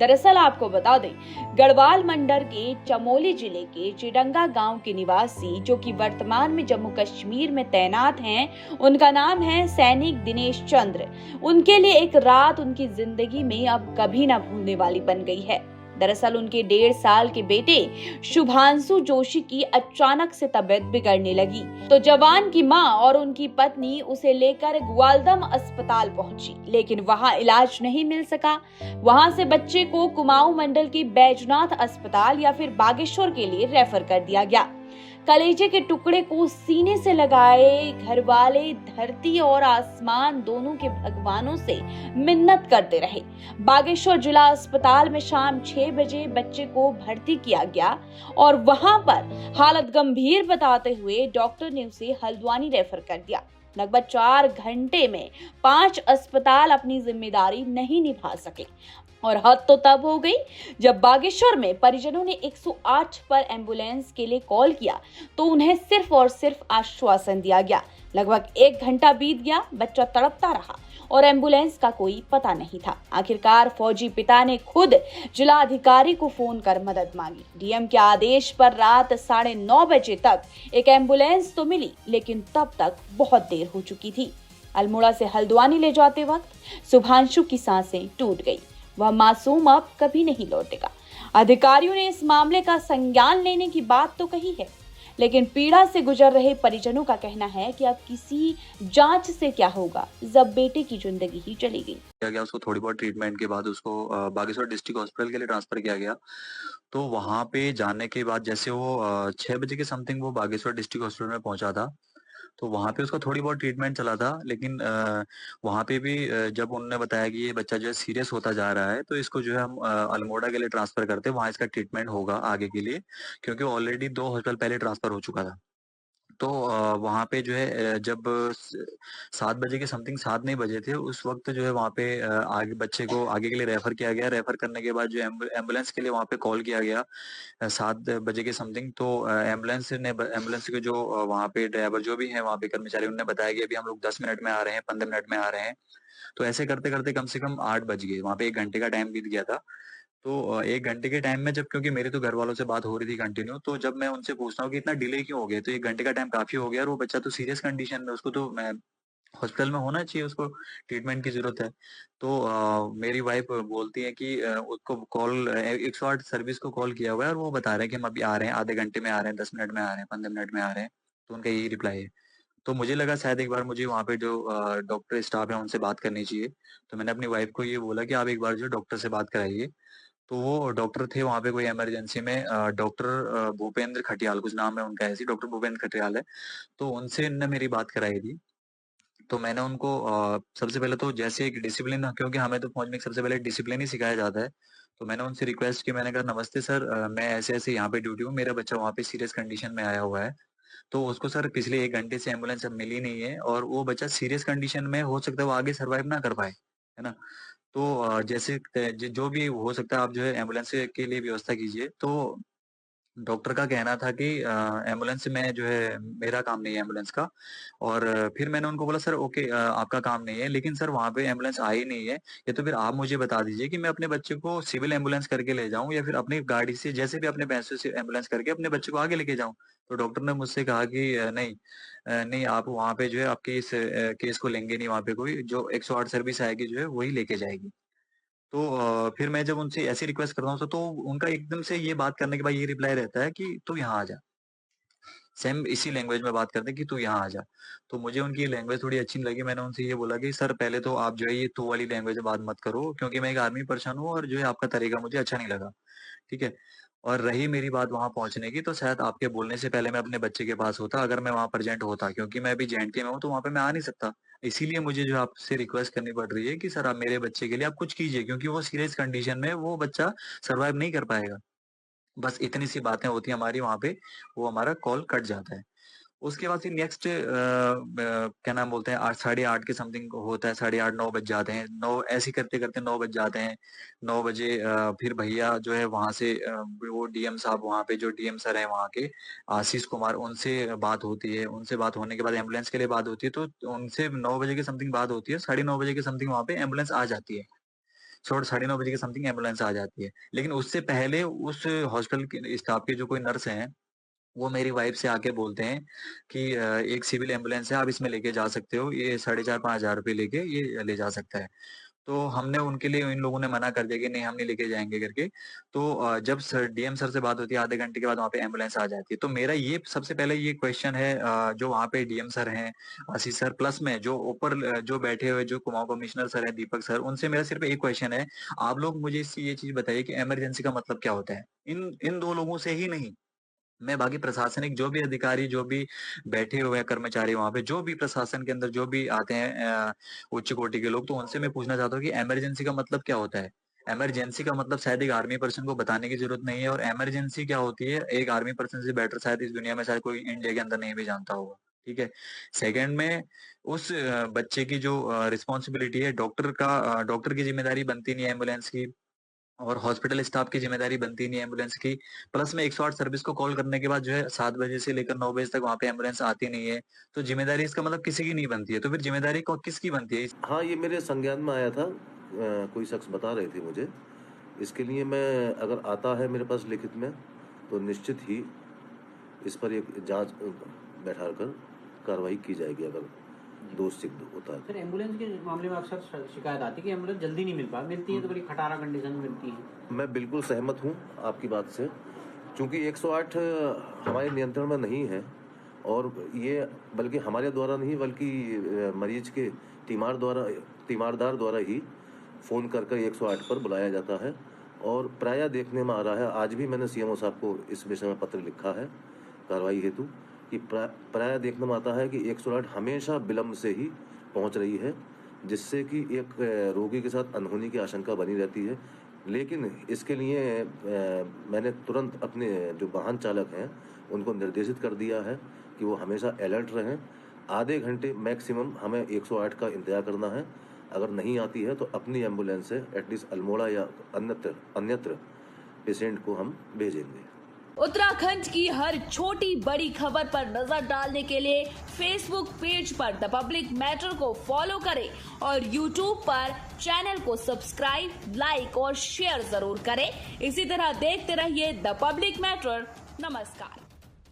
दरअसल आपको बता दें, गढ़वाल मंडल के चमोली जिले के चिडंगा गांव के निवासी जो कि वर्तमान में जम्मू कश्मीर में तैनात हैं, उनका नाम है सैनिक दिनेश चंद्र। उनके लिए एक रात उनकी जिंदगी में अब कभी ना भूलने वाली बन गई है। दरअसल उनके 1.5 साल के बेटे शुभांशु जोशी की अचानक से तबीयत बिगड़ने लगी तो जवान की मां और उनकी पत्नी उसे लेकर ग्वालदम अस्पताल पहुंची, लेकिन वहां इलाज नहीं मिल सका। वहां से बच्चे को कुमाऊं मंडल की बैजनाथ अस्पताल या फिर बागेश्वर के लिए रेफर कर दिया गया। कलेजे के टुकड़े को सीने से लगाए घर वाले धरती और आसमान दोनों के भगवानों से मिन्नत करते रहे। बागेश्वर जिला अस्पताल में शाम 6 बजे बच्चे को भर्ती किया गया और वहां पर हालत गंभीर बताते हुए डॉक्टर ने उसे हल्द्वानी रेफर कर दिया। लगभग 4 घंटे में 5 अस्पताल अपनी जिम्मेदारी नहीं निभा सके और हद तो तब हो गई जब बागेश्वर में परिजनों ने 108 पर एम्बुलेंस के लिए कॉल किया तो उन्हें सिर्फ और सिर्फ आश्वासन दिया गया। लगभग 1 घंटा बीत गया, बच्चा तड़पता रहा और एम्बुलेंस का कोई पता नहीं था। आखिरकार फौजी पिता ने खुद जिलाधिकारी को फोन कर मदद मांगी। डीएम के आदेश पर रात 9:30 बजे तक एक एम्बुलेंस तो मिली, लेकिन तब तक बहुत देर हो चुकी थी। अल्मोड़ा से हल्द्वानी ले जाते वक्त शुभांशु की सांसें टूट गई। वह मासूम अब कभी नहीं लौटेगा। अधिकारियों ने इस मामले का संज्ञान लेने की बात तो कही है, लेकिन पीड़ा से गुजर रहे परिजनों का कहना है कि अब किसी जांच से क्या होगा जब बेटे की जिंदगी ही चली गई। किया गया उसको थोड़ी बहुत ट्रीटमेंट के बाद उसको बागेश्वर डिस्ट्रिक्ट हॉस्पिटल के लिए ट्रांसफर किया गया। तो वहां पे जाने के बाद जैसे वो 6 बजे के समथिंग वो बागेश्वर डिस्ट्रिक्ट हॉस्पिटल में पहुंचा था। तो वहां पे उसका थोड़ी बहुत ट्रीटमेंट चला था, लेकिन वहां पे भी जब उन्होंने बताया कि ये बच्चा जो है सीरियस होता जा रहा है तो इसको जो है हम अल्मोड़ा के लिए ट्रांसफर करते हैं, वहां इसका ट्रीटमेंट होगा आगे के लिए, क्योंकि ऑलरेडी 2 हॉस्पिटल पहले ट्रांसफर हो चुका था। तो वहाँ पे जो है जब 7 बजे के समथिंग 7 नहीं बजे थे उस वक्त जो है वहाँ पे आगे बच्चे को आगे के लिए रेफर किया गया। रेफर करने के बाद जो एम्बुलेंस के लिए वहाँ पे कॉल किया गया 7 बजे के समथिंग। तो एम्बुलेंस के जो वहाँ पे ड्राइवर जो भी है वहाँ पे कर्मचारी, उन्होंने बताया कि अभी हम लोग 10 मिनट में आ रहे हैं, 15 मिनट में आ रहे हैं। तो ऐसे करते करते कम से कम 8 बज गए। वहाँ पे 1 घंटे का टाइम बीत गया था। तो 1 घंटे के टाइम में जब, क्योंकि मेरे तो घर वालों से बात हो रही थी कंटिन्यू, तो जब मैं उनसे पूछता हूँ कि इतना डिले क्यों हो गया, तो 1 घंटे का टाइम काफी हो गया और वो बच्चा तो सीरियस कंडीशन में, उसको तो मैं हॉस्पिटल में होना चाहिए, उसको ट्रीटमेंट की जरूरत है। तो मेरी वाइफ बोलती है कि उसको कॉल 108 सर्विस को कॉल किया हुआ है और वो बता रहे हैं कि हम अभी आ रहे हैं, आधे घंटे में आ रहे हैं, 10 मिनट में आ रहे हैं, 15 मिनट में आ रहे हैं। तो उनका यही रिप्लाई है। तो मुझे लगा शायद एक बार मुझे वहाँ पे जो डॉक्टर स्टाफ है उनसे बात करनी चाहिए। तो मैंने अपनी वाइफ को ये बोला कि आप एक बार जो डॉक्टर से बात कराइए। तो वो डॉक्टर थे वहाँ पे कोई इमरजेंसी में, डॉक्टर भूपेंद्र खटियाल कुछ नाम है उनका, ऐसी डॉक्टर भूपेंद्र खटियाल है। तो उनसे इनने मेरी बात कराई थी। तो मैंने उनको सबसे पहले तो जैसे एक डिसिप्लिन, क्योंकि हमें तो फौज में सबसे पहले डिसिप्लिन ही सिखाया जाता है। तो मैंने उनसे रिक्वेस्ट की, मैंने कहा नमस्ते सर, मैं ऐसे ऐसे यहाँ पे ड्यूटी हूँ, मेरा बच्चा वहाँ पे सीरियस कंडीशन में आया हुआ है। तो उसको सर पिछले 1 घंटे से एम्बुलेंस अब मिली नहीं है और वो बच्चा सीरियस कंडीशन में, हो सकता है वो आगे सर्वाइव ना कर पाए, है ना। तो जैसे जो भी हो सकता है आप जो है एम्बुलेंस के लिए व्यवस्था कीजिए। तो डॉक्टर का कहना था कि एम्बुलेंस में जो है मेरा काम नहीं है एम्बुलेंस का। और फिर मैंने उनको बोला सर ओके, आपका काम नहीं है, लेकिन सर वहाँ पे एम्बुलेंस आई नहीं है, या तो फिर आप मुझे बता दीजिए कि मैं अपने बच्चे को सिविल एम्बुलेंस करके ले जाऊं या फिर अपनी गाड़ी से जैसे भी अपने पैसों से एम्बुलेंस करके अपने बच्चे को आगे लेके जाऊं। तो डॉक्टर ने मुझसे कहा कि नहीं, नहीं आप वहाँ पे जो है आपके इस केस को लेंगे नहीं, वहाँ पे कोई जो 108 सर्विस आएगी जो है वही लेके जाएगी। तो फिर मैं जब उनसे ऐसी रिक्वेस्ट करता हूँ तो उनका एकदम से ये बात करने के बाद ये रिप्लाई रहता है कि तू यहाँ आ जा। सेम इसी लैंग्वेज में बात करते हैं कि तू यहाँ आ जा। तो मुझे उनकी लैंग्वेज थोड़ी अच्छी नहीं लगी। मैंने उनसे ये बोला कि सर पहले तो आप जो है ये तू वाली लैंग्वेज में बात मत करो, क्योंकि मैं एक आर्मी पर्सन हूँ और जो है आपका तरीका मुझे अच्छा नहीं लगा। ठीक है। और रही मेरी बात वहां पहुंचने की, तो शायद आपके बोलने से पहले मैं अपने बच्चे के पास होता, अगर मैं वहां प्रेजेंट होता, क्योंकि मैं अभी JNK में हूँ तो वहां पे मैं आ नहीं सकता। इसीलिए मुझे जो आपसे रिक्वेस्ट करनी पड़ रही है कि सर आप मेरे बच्चे के लिए आप कुछ कीजिए, क्योंकि वो सीरियस कंडीशन में, वो बच्चा सर्वाइव नहीं कर पाएगा। बस इतनी सी बातें होती है हमारी वहां पे, वो हमारा कॉल कट जाता है। उसके बाद फिर नेक्स्ट क्या नाम बोलते हैं, 8, 8:30 के समथिंग होता है, 8:30, 9 बज जाते हैं, 9 ऐसे करते करते 9 बज जाते हैं। 9 बजे फिर भैया जो है वहां से वो डीएम साहब, वहां पे जो डीएम सर है वहां के, आशीष कुमार, उनसे बात होती है। उनसे बात होने के बाद एम्बुलेंस के लिए बात होती है। तो उनसे 9 बजे के समथिंग बात होती है, 9:30 बजे के समथिंग वहां पे एम्बुलेंस आ जाती है। साढ़े 9 बजे के समथिंग एम्बुलेंस आ जाती है। लेकिन उससे पहले उस हॉस्पिटल के स्टाफ के जो कोई नर्स हैं, वो मेरी वाइफ से आके बोलते हैं कि एक सिविल एम्बुलेंस है, आप इसमें लेके जा सकते हो, ये 4,500-5,000 रुपए लेके ये ले जा सकता है। तो हमने उनके लिए इन लोगों ने मना कर दिया कि नहीं, हम नहीं लेके जाएँगे करके। तो जब सर डीएम सर से बात होती है, आधे घंटे के बाद वहाँ पे एम्बुलेंस आ जाती है। तो मेरा ये सबसे पहले ये क्वेश्चन है, जो वहाँ पे डीएम सर हैं, आशीष सर, प्लस में जो ऊपर जो बैठे हुए जो कुमाऊँ कमिश्नर सर हैं, दीपक सर, उनसे मेरा सिर्फ एक क्वेश्चन है, आप लोग मुझे ये चीज़ बताइए कि इमरजेंसी का मतलब क्या होता है? इन 2 लोगों से ही नहीं, मैं बाकी प्रशासनिक जो भी अधिकारी, जो भी बैठे हुए हैं कर्मचारी वहाँ पे, जो भी प्रशासन के अंदर जो भी आते हैं उच्च कोटि के लोग, तो उनसे मैं पूछना चाहता हूँ कि इमरजेंसी का मतलब क्या होता है? इमरजेंसी का मतलब शायद एक आर्मी पर्सन को बताने की ज़रूरत नहीं है, और इमरजेंसी क्या होती है, एक आर्मी पर्सन से बेटर शायद इस दुनिया में शायद कोई इंडिया के अंदर नहीं भी जानता होगा। ठीक है? सेकंड में उस बच्चे की जो रिस्पॉन्सिबिलिटी है, डॉक्टर की ज़िम्मेदारी बनती नहीं है एम्बुलेंस की, और हॉस्पिटल स्टाफ की ज़िम्मेदारी बनती नहीं है एम्बुलेंस की। प्लस में 108 सर्विस को कॉल करने के बाद जो है 7 बजे से लेकर 9 बजे तक वहाँ पे एम्बुलेंस आती नहीं है। तो ज़िम्मेदारी इसका मतलब किसी की नहीं बनती है। तो फिर ज़िम्मेदारी को किसकी बनती है? हाँ, ये मेरे संज्ञान में आया था। कोई शख्स बता रहे थे मुझे। इसके लिए मैं, अगर आता है मेरे पास लिखित में, तो निश्चित ही इस पर एक जांच बैठाकर कार्रवाई की जाएगी अगर दोष सिद्ध होता है। सर, एम्बुलेंस के मामले में अक्सर शिकायत आती है कि एम्बुलेंस जल्दी नहीं मिलती है, तो बड़ी खटारा कंडीशन में मिलती है। मैं बिल्कुल सहमत हूँ आपकी बात से, क्योंकि 108 हमारे नियंत्रण में नहीं है, और ये बल्कि हमारे द्वारा नहीं, बल्कि मरीज के तीमारदार द्वारा ही फ़ोन कर 108 पर बुलाया जाता है। और प्रायः देखने में आ रहा है, आज भी मैंने सीएमओ साहब को इस विषय में पत्र लिखा है कार्रवाई हेतु, कि प्रायः देखने में आता है कि 108 हमेशा विलम्ब से ही पहुंच रही है, जिससे कि एक रोगी के साथ अनहोनी की आशंका बनी रहती है। लेकिन इसके लिए मैंने तुरंत अपने जो वाहन चालक हैं उनको निर्देशित कर दिया है कि वो हमेशा अलर्ट रहें। आधे घंटे मैक्सिमम हमें 108 का इंतजार करना है। अगर नहीं आती है तो अपनी एम्बुलेंस से एटलीस्ट अल्मोड़ा या अन्यत्र पेशेंट को हम भेजेंगे। उत्तराखंड की हर छोटी बड़ी खबर पर नजर डालने के लिए फेसबुक पेज पर द पब्लिक मैटर को फॉलो करें और यूट्यूब पर चैनल को सब्सक्राइब, लाइक और शेयर जरूर करें। इसी तरह देखते रहिए द पब्लिक मैटर। नमस्कार।